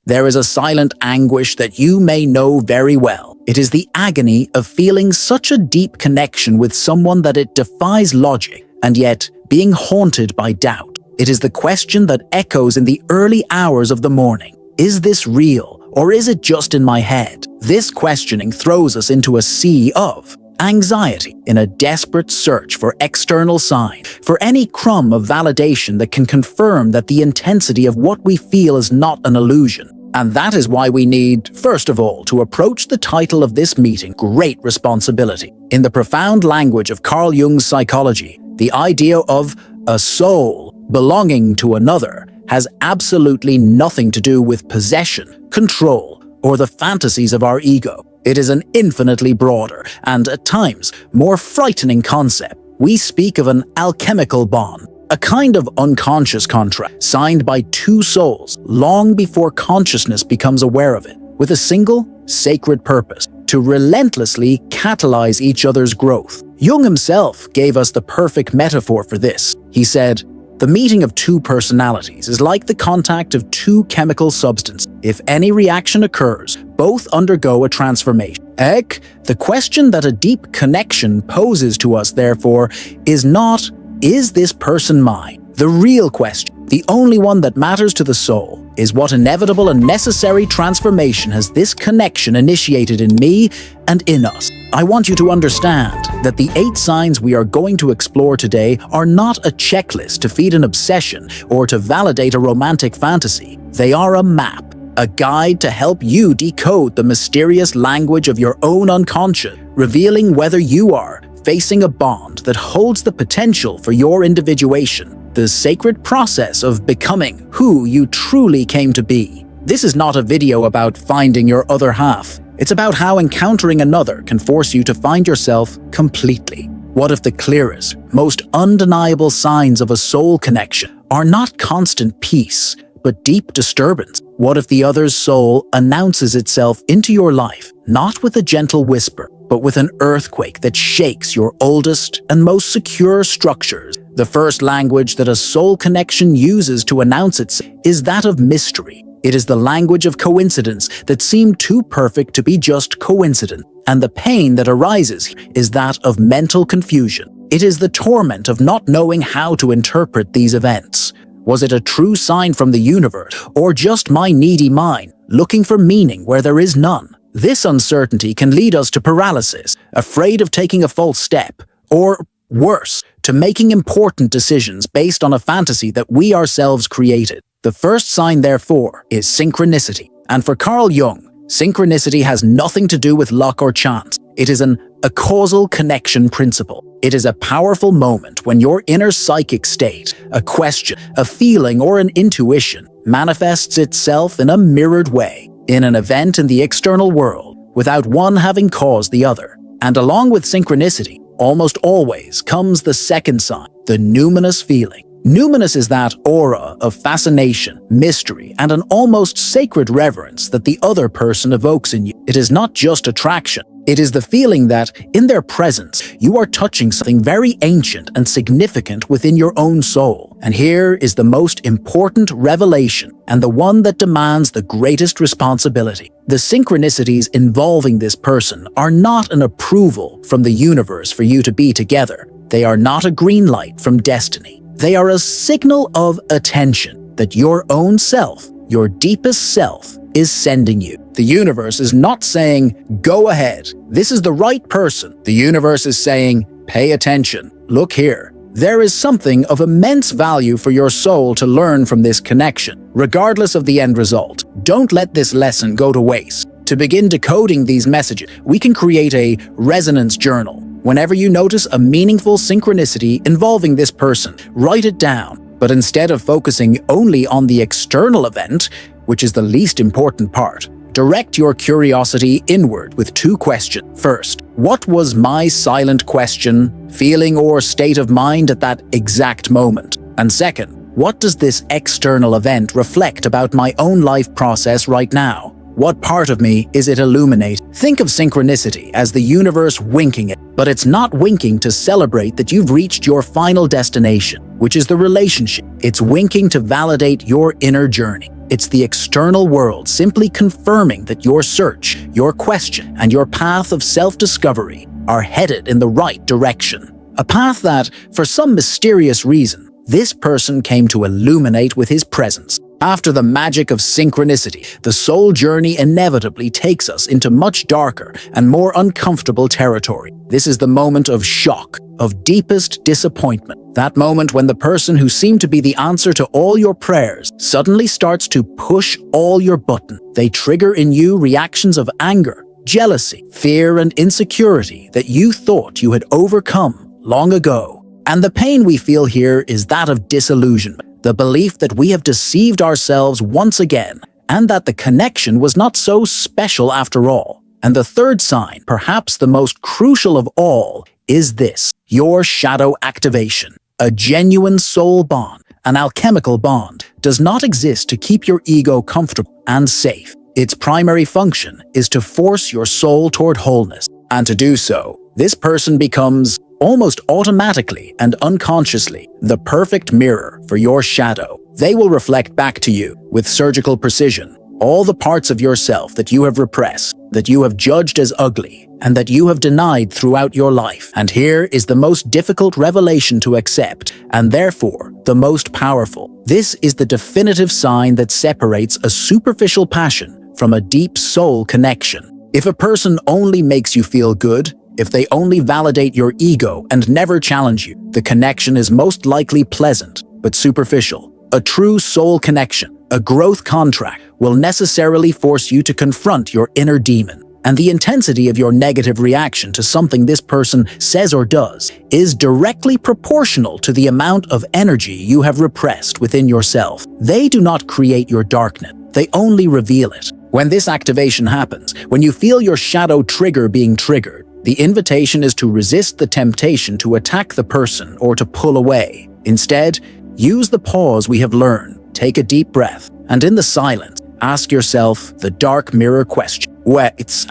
There is a silent anguish that you may know very well. It is the agony of feeling such a deep connection with someone that it defies logic, and yet being haunted by doubt. It is the question that echoes in the early hours of the morning. Is this real, or is it just in my head? This questioning throws us into a sea of anxiety, in a desperate search for external sign, for any crumb of validation that can confirm that the intensity of what we feel is not an illusion. And that is why we need, first of all, to approach the title of this meeting great responsibility. In the profound language of Carl Jung's psychology, the idea of a soul belonging to another has absolutely nothing to do with possession, control, or the fantasies of our ego. It is an infinitely broader and, at times, more frightening concept. We speak of an alchemical bond, a kind of unconscious contract signed by two souls long before consciousness becomes aware of it, with a single, sacred purpose: to relentlessly catalyze each other's growth. Jung himself gave us the perfect metaphor for this. He said, "The meeting of two personalities is like the contact of two chemical substances. If any reaction occurs, both undergo a transformation." The question that a deep connection poses to us, therefore, is not, "Is this person mine?" The real question, the only one that matters to the soul, is what inevitable and necessary transformation has this connection initiated in me and in us. I want you to understand that the 8 signs we are going to explore today are not a checklist to feed an obsession or to validate a romantic fantasy. They are a map, a guide to help you decode the mysterious language of your own unconscious, revealing whether you are facing a bond that holds the potential for your individuation, the sacred process of becoming who you truly came to be. This is not a video about finding your other half. It's about how encountering another can force you to find yourself completely. What if the clearest, most undeniable signs of a soul connection are not constant peace, but deep disturbance? What if the other's soul announces itself into your life, not with a gentle whisper, but with an earthquake that shakes your oldest and most secure structures? The first language that a soul connection uses to announce itself is that of mystery. It is the language of coincidence that seemed too perfect to be just coincidence, and the pain that arises is that of mental confusion. It is the torment of not knowing how to interpret these events. Was it a true sign from the universe, or just my needy mind, looking for meaning where there is none? This uncertainty can lead us to paralysis, afraid of taking a false step, or worse, to making important decisions based on a fantasy that we ourselves created. The first sign, therefore, is synchronicity. And for Carl Jung, synchronicity has nothing to do with luck or chance. It is a causal connection principle. It is a powerful moment when your inner psychic state, a question, a feeling, or an intuition manifests itself in a mirrored way, in an event in the external world, without one having caused the other. And along with synchronicity, almost always comes the second sign, the numinous feeling. Numinous is that aura of fascination, mystery, and an almost sacred reverence that the other person evokes in you. It is not just attraction. It is the feeling that, in their presence, you are touching something very ancient and significant within your own soul. And here is the most important revelation, and the one that demands the greatest responsibility. The synchronicities involving this person are not an approval from the universe for you to be together. They are not a green light from destiny. They are a signal of attention that your own self, your deepest self, is sending you. The universe is not saying, "Go ahead, this is the right person." The universe is saying, "Pay attention, look here." There is something of immense value for your soul to learn from this connection, regardless of the end result. Don't let this lesson go to waste. To begin decoding these messages, we can create a resonance journal. Whenever you notice a meaningful synchronicity involving this person, write it down. But instead of focusing only on the external event, which is the least important part, direct your curiosity inward with 2 questions. First, what was my silent question, feeling, or state of mind at that exact moment? And second, what does this external event reflect about my own life process right now? What part of me is it illuminating? Think of synchronicity as the universe winking it, but it's not winking to celebrate that you've reached your final destination, which is the relationship. It's winking to validate your inner journey. It's the external world simply confirming that your search, your question, and your path of self-discovery are headed in the right direction. A path that, for some mysterious reason, this person came to illuminate with his presence. After the magic of synchronicity, the soul journey inevitably takes us into much darker and more uncomfortable territory. This is the moment of shock, of deepest disappointment. That moment when the person who seemed to be the answer to all your prayers suddenly starts to push all your buttons. They trigger in you reactions of anger, jealousy, fear, and insecurity that you thought you had overcome long ago. And the pain we feel here is that of disillusionment. The belief that we have deceived ourselves once again, and that the connection was not so special after all. And the third sign, perhaps the most crucial of all, is this: your shadow activation. A genuine soul bond, an alchemical bond, does not exist to keep your ego comfortable and safe. Its primary function is to force your soul toward wholeness. And to do so, this person becomes, almost automatically and unconsciously, the perfect mirror for your shadow. They will reflect back to you, with surgical precision, all the parts of yourself that you have repressed, that you have judged as ugly, and that you have denied throughout your life. And here is the most difficult revelation to accept, and therefore the most powerful. This is the definitive sign that separates a superficial passion from a deep soul connection. If a person only makes you feel good, if they only validate your ego and never challenge you, the connection is most likely pleasant, but superficial. A true soul connection, a growth contract, will necessarily force you to confront your inner demon. And the intensity of your negative reaction to something this person says or does is directly proportional to the amount of energy you have repressed within yourself. They do not create your darkness, they only reveal it. When this activation happens, when you feel your shadow trigger being triggered, the invitation is to resist the temptation to attack the person or to pull away. Instead, use the pause we have learned, take a deep breath, and in the silence, ask yourself the dark mirror question.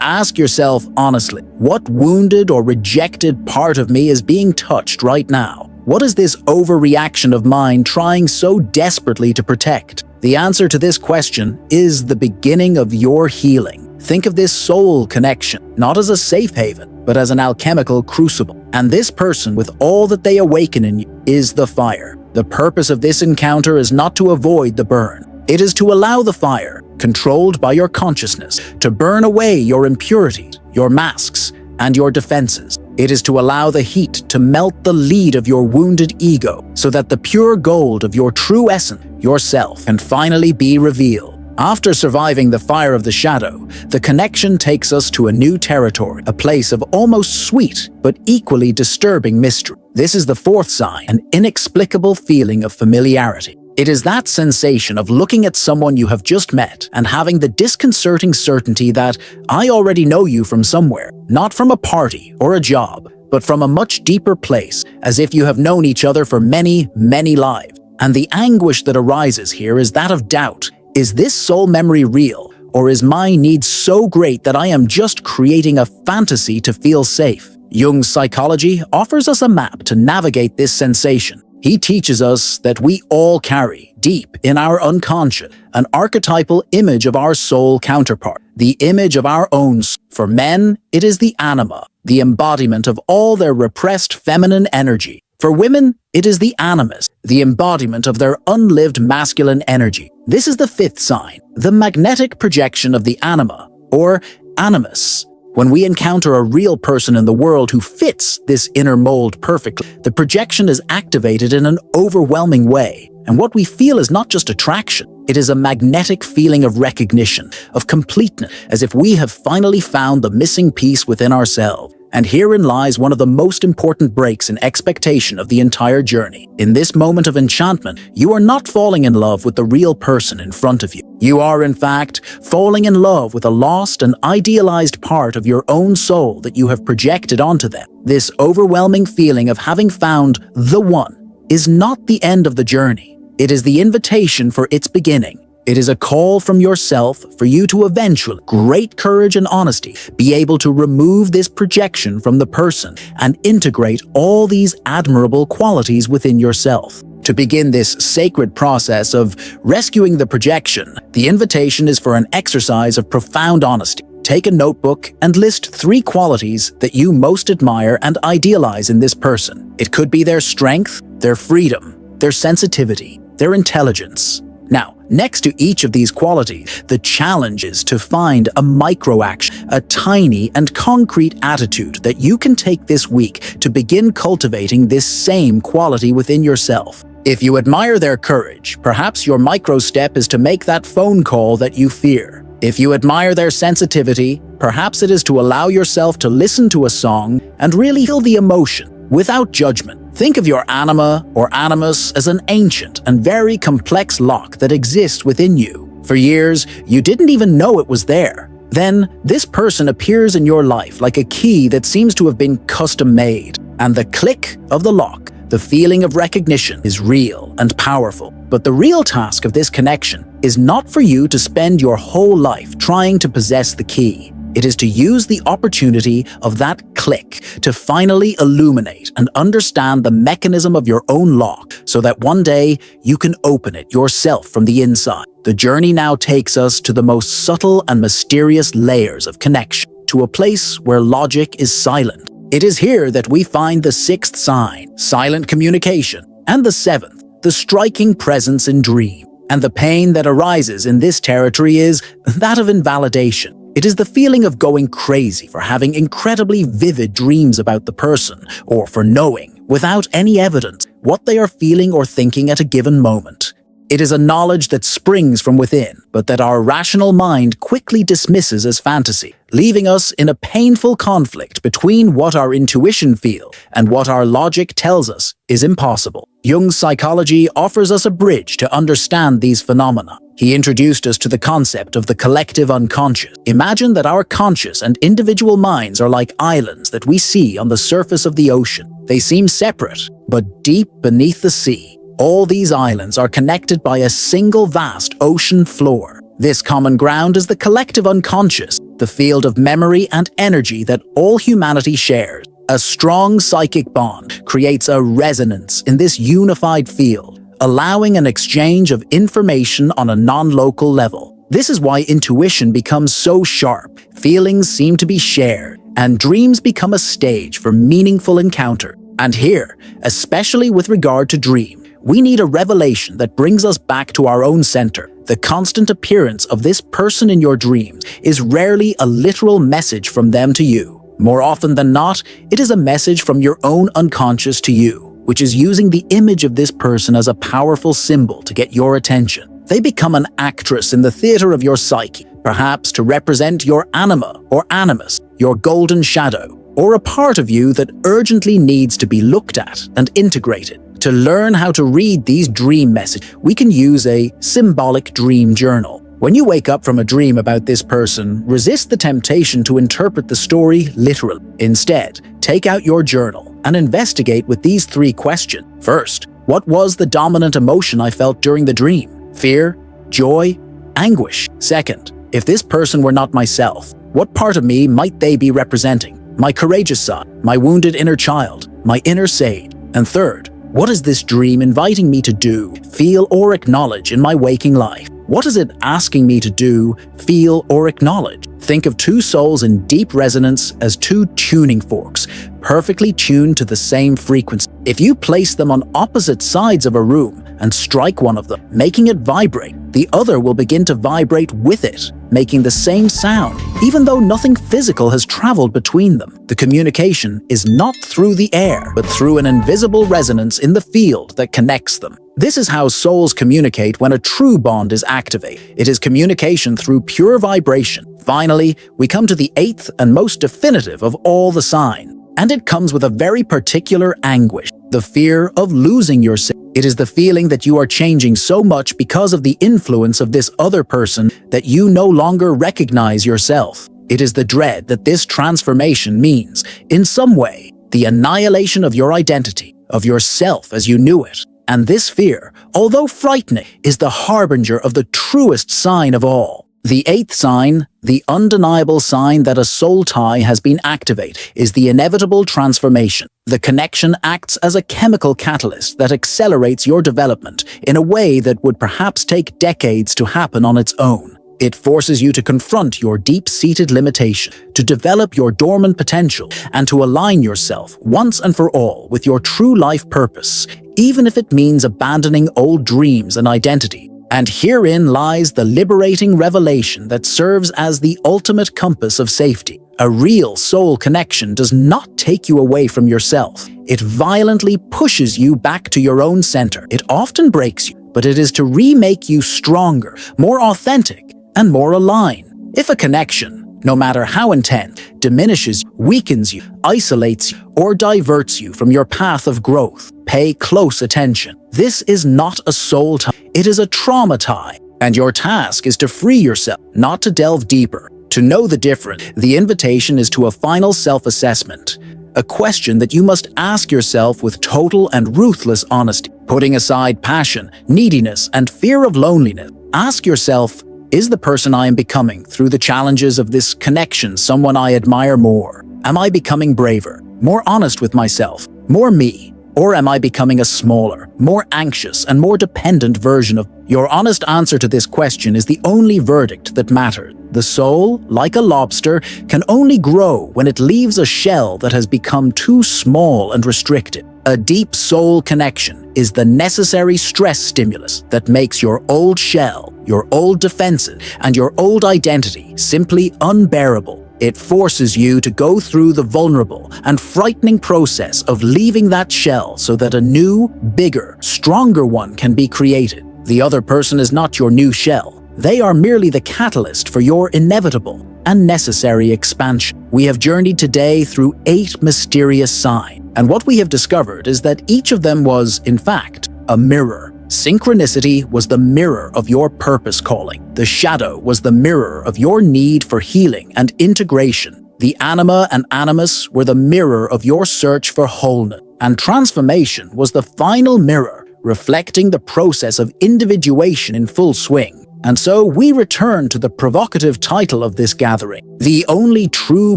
Ask yourself honestly, what wounded or rejected part of me is being touched right now? What is this overreaction of mine trying so desperately to protect? The answer to this question is the beginning of your healing. Think of this soul connection, not as a safe haven, but as an alchemical crucible. And this person, with all that they awaken in you, is the fire. The purpose of this encounter is not to avoid the burn. It is to allow the fire, controlled by your consciousness, to burn away your impurities, your masks, and your defenses. It is to allow the heat to melt the lead of your wounded ego, so that the pure gold of your true essence, yourself, can finally be revealed. After surviving the fire of the shadow, the connection takes us to a new territory, a place of almost sweet but equally disturbing mystery. This is the fourth sign, an inexplicable feeling of familiarity. It is that sensation of looking at someone you have just met and having the disconcerting certainty that I already know you from somewhere, not from a party or a job, but from a much deeper place, as if you have known each other for many, many lives. And the anguish that arises here is that of doubt. Is this soul memory real, or is my need so great that I am just creating a fantasy to feel safe? Jung's psychology offers us a map to navigate this sensation. He teaches us that we all carry, deep in our unconscious, an archetypal image of our soul counterpart, the image of our own soul. For men, it is the anima, the embodiment of all their repressed feminine energy. For women, it is the animus, the embodiment of their unlived masculine energy. This is the fifth sign, the magnetic projection of the anima, or animus. When we encounter a real person in the world who fits this inner mold perfectly, the projection is activated in an overwhelming way. And what we feel is not just attraction, it is a magnetic feeling of recognition, of completeness, as if we have finally found the missing piece within ourselves. And herein lies one of the most important breaks in expectation of the entire journey. In this moment of enchantment, you are not falling in love with the real person in front of you. You are, in fact, falling in love with a lost and idealized part of your own soul that you have projected onto them. This overwhelming feeling of having found the one is not the end of the journey. It is the invitation for its beginning. It is a call from yourself for you to eventually, great courage and honesty, be able to remove this projection from the person and integrate all these admirable qualities within yourself. To begin this sacred process of rescuing the projection, the invitation is for an exercise of profound honesty. Take a notebook and list 3 qualities that you most admire and idealize in this person. It could be their strength, their freedom, their sensitivity, their intelligence. Now, next to each of these qualities, the challenge is to find a micro-action, a tiny and concrete attitude that you can take this week to begin cultivating this same quality within yourself. If you admire their courage, perhaps your micro-step is to make that phone call that you fear. If you admire their sensitivity, perhaps it is to allow yourself to listen to a song and really feel the emotion without judgment. Think of your anima or animus as an ancient and very complex lock that exists within you. For years, you didn't even know it was there. Then, this person appears in your life like a key that seems to have been custom-made. And the click of the lock, the feeling of recognition, is real and powerful. But the real task of this connection is not for you to spend your whole life trying to possess the key. It is to use the opportunity of that click to finally illuminate and understand the mechanism of your own lock so that one day you can open it yourself from the inside. The journey now takes us to the most subtle and mysterious layers of connection, to a place where logic is silent. It is here that we find the 6th sign, silent communication, and the 7th, the striking presence in dream. And the pain that arises in this territory is that of invalidation. It is the feeling of going crazy for having incredibly vivid dreams about the person, or for knowing, without any evidence, what they are feeling or thinking at a given moment. It is a knowledge that springs from within, but that our rational mind quickly dismisses as fantasy, leaving us in a painful conflict between what our intuition feels and what our logic tells us is impossible. Jung's psychology offers us a bridge to understand these phenomena. He introduced us to the concept of the collective unconscious. Imagine that our conscious and individual minds are like islands that we see on the surface of the ocean. They seem separate, but deep beneath the sea, all these islands are connected by a single vast ocean floor. This common ground is the collective unconscious, the field of memory and energy that all humanity shares. A strong psychic bond creates a resonance in this unified field, allowing an exchange of information on a non-local level. This is why intuition becomes so sharp, feelings seem to be shared, and dreams become a stage for meaningful encounter. And here, especially with regard to dreams, we need a revelation that brings us back to our own center. The constant appearance of this person in your dreams is rarely a literal message from them to you. More often than not, it is a message from your own unconscious to you, which is using the image of this person as a powerful symbol to get your attention. They become an actress in the theater of your psyche, perhaps to represent your anima or animus, your golden shadow, or a part of you that urgently needs to be looked at and integrated. To learn how to read these dream messages, we can use a symbolic dream journal. When you wake up from a dream about this person, resist the temptation to interpret the story literally. Instead, take out your journal and investigate with these 3 questions. First, what was the dominant emotion I felt during the dream? Fear, joy, anguish. Second, if this person were not myself, what part of me might they be representing? My courageous side, my wounded inner child, my inner sage. And third, what is this dream inviting me to do, feel, or acknowledge in my waking life? What is it asking me to do, feel, or acknowledge? Think of 2 souls in deep resonance as 2 tuning forks, perfectly tuned to the same frequency. If you place them on opposite sides of a room and strike one of them, making it vibrate, the other will begin to vibrate with it, making the same sound, even though nothing physical has traveled between them. The communication is not through the air, but through an invisible resonance in the field that connects them. This is how souls communicate when a true bond is activated. It is communication through pure vibration. Finally, we come to the 8th and most definitive of all the signs, and it comes with a very particular anguish, the fear of losing yourself. It is the feeling that you are changing so much because of the influence of this other person that you no longer recognize yourself. It is the dread that this transformation means, in some way, the annihilation of your identity, of yourself as you knew it. And this fear, although frightening, is the harbinger of the truest sign of all, The eighth sign, the undeniable sign that a soul tie has been activated, is the inevitable transformation. The connection acts as a chemical catalyst that accelerates your development in a way that would perhaps take decades to happen on its own. It forces you to confront your deep-seated limitation, to develop your dormant potential, and to align yourself once and for all with your true life purpose, even if it means abandoning old dreams and identity. And herein lies the liberating revelation that serves as the ultimate compass of safety. A real soul connection does not take you away from yourself. It violently pushes you back to your own center. It often breaks you, but it is to remake you stronger, more authentic, and more aligned. If a connection, no matter how intense, diminishes, weakens you, isolates you, or diverts you from your path of growth, pay close attention. This is not a soul tie, it is a trauma tie. And your task is to free yourself, not to delve deeper. To know the difference, the invitation is to a final self-assessment, a question that you must ask yourself with total and ruthless honesty. Putting aside passion, neediness, and fear of loneliness, ask yourself, is the person I am becoming through the challenges of this connection someone I admire more? Am I becoming braver, more honest with myself, more me? Or am I becoming a smaller, more anxious, and more dependent version of? Your honest answer to this question is the only verdict that matters. The soul, like a lobster, can only grow when it leaves a shell that has become too small and restricted. A deep soul connection is the necessary stress stimulus that makes your old shell, your old defenses, and your old identity simply unbearable. It forces you to go through the vulnerable and frightening process of leaving that shell so that a new, bigger, stronger one can be created. The other person is not your new shell. They are merely the catalyst for your inevitable and necessary expansion. We have journeyed today through 8 mysterious signs, and what we have discovered is that each of them was, in fact, a mirror. Synchronicity was the mirror of your purpose calling. The shadow was the mirror of your need for healing and integration. The anima and animus were the mirror of your search for wholeness. And transformation was the final mirror, reflecting the process of individuation in full swing. And so we return to the provocative title of this gathering. The only true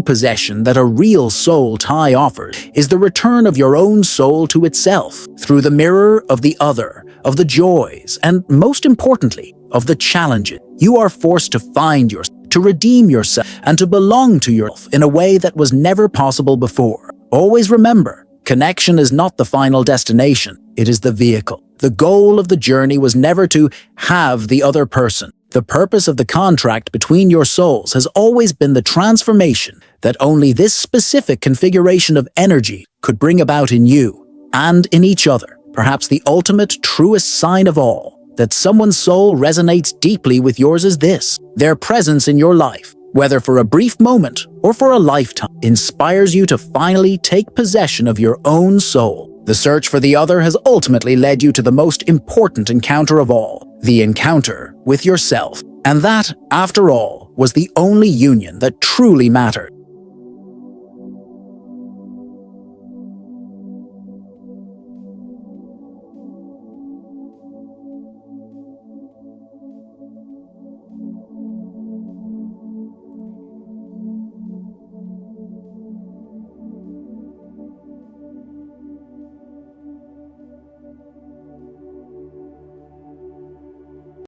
possession that a real soul tie offers is the return of your own soul to itself, through the mirror of the other, of the joys, and most importantly, of the challenges. You are forced to find yourself, to redeem yourself, and to belong to yourself in a way that was never possible before. Always remember, connection is not the final destination, it is the vehicle. The goal of the journey was never to have the other person. The purpose of the contract between your souls has always been the transformation that only this specific configuration of energy could bring about in you and in each other. Perhaps the ultimate, truest sign of all, that someone's soul resonates deeply with yours is this: their presence in your life, whether for a brief moment or for a lifetime, inspires you to finally take possession of your own soul. The search for the other has ultimately led you to the most important encounter of all, the encounter with yourself. And that, after all, was the only union that truly mattered.